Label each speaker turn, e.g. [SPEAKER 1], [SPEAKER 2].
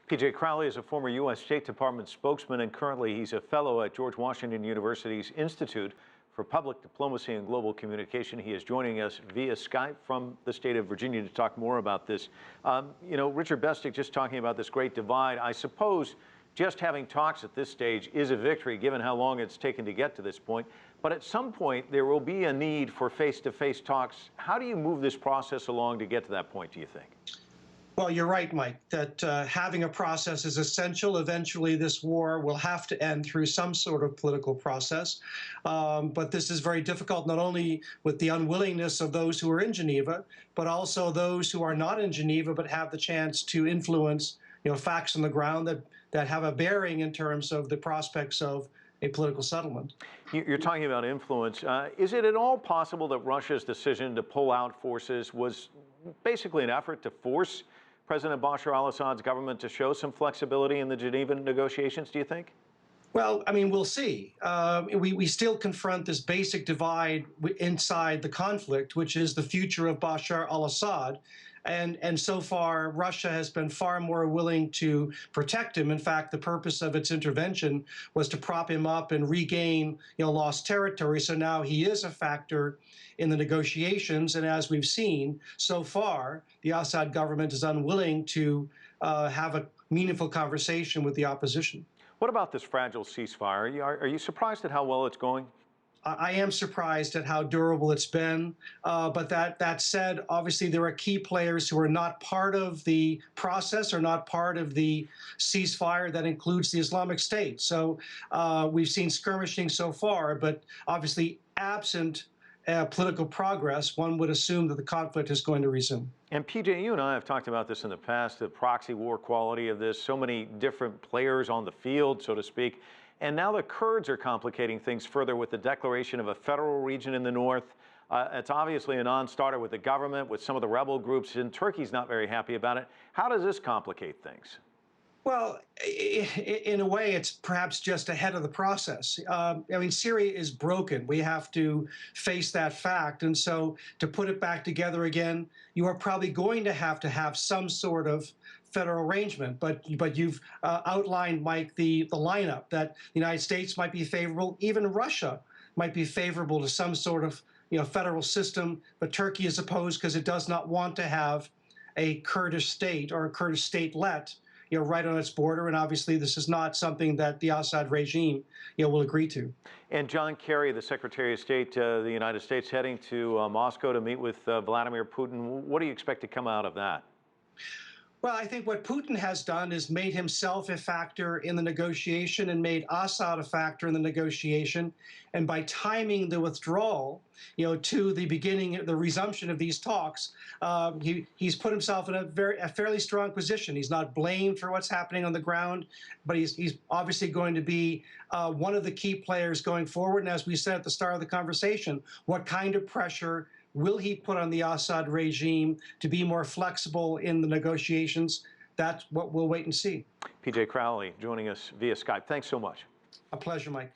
[SPEAKER 1] PJ Crowley is a former U.S. State Department spokesman, and currently he's a fellow at George Washington University's Institute for Public Diplomacy and Global Communication. He is joining us via Skype from the state of Virginia to talk more about this. Richard Bestick just talking about this great divide. I suppose just having talks at this stage is a victory, given how long it's taken to get to this point. But at some point, there will be a need for face-to-face talks. How do you move this process along to get to that point, do you think?
[SPEAKER 2] Well, you're right, Mike, that having a process is essential. Eventually, this war will have to end through some sort of political process. But this is very difficult, not only with the unwillingness of those who are in Geneva, but also those who are not in Geneva but have the chance to influence, facts on the ground that have a bearing in terms of the prospects of a political settlement.
[SPEAKER 1] You're talking about influence. Is it at all possible that Russia's decision to pull out forces was basically an effort to force President Bashar al-Assad's government to show some flexibility in the Geneva negotiations, do you think?
[SPEAKER 2] Well, I mean, we'll see. We still confront this basic divide inside the conflict, which is the future of Bashar al-Assad. And so far, Russia has been far more willing to protect him. In fact, the purpose of its intervention was to prop him up and regain, lost territory. So now he is a factor in the negotiations. And as we've seen so far, the Assad government is unwilling to have a meaningful conversation with the opposition.
[SPEAKER 1] What about this fragile ceasefire? Are you surprised at how well it's going?
[SPEAKER 2] I am surprised at how durable it's been. But that said, obviously there are key players who are not part of the process or not part of the ceasefire. That includes the Islamic State. So we've seen skirmishing so far, but obviously absent political progress, one would assume that the conflict is going to resume.
[SPEAKER 1] And PJ, you and I have talked about this in the past, the proxy war quality of this, so many different players on the field, so to speak. And now the Kurds are complicating things further with the declaration of a federal region in the north. It's obviously a non-starter with the government, with some of the rebel groups, and Turkey's not very happy about it. How does this complicate things?
[SPEAKER 2] Well, in a way, it's perhaps just ahead of the process. I mean, Syria is broken. We have to face that fact. And so to put it back together again, you are probably going to have some sort of federal arrangement. But you've outlined, Mike, the lineup that the United States might be favorable. Even Russia might be favorable to some sort of federal system. But Turkey is opposed because it does not want to have a Kurdish state or a Kurdish statelet right on its border, and obviously this is not something that the Assad regime, will agree to.
[SPEAKER 1] And John Kerry, the Secretary of State of the United States, heading to Moscow to meet with Vladimir Putin. What do you expect to come out of that?
[SPEAKER 2] Well, I think what Putin has done is made himself a factor in the negotiation and made Assad a factor in the negotiation. And by timing the withdrawal, to the beginning, the resumption of these talks, he's put himself in a fairly strong position. He's not blamed for what's happening on the ground, but he's obviously going to be one of the key players going forward. And as we said at the start of the conversation, what kind of pressure will he put on the Assad regime to be more flexible in the negotiations? That's what we'll wait and see.
[SPEAKER 1] PJ Crowley joining us via Skype. Thanks so much.
[SPEAKER 2] A pleasure, Mike.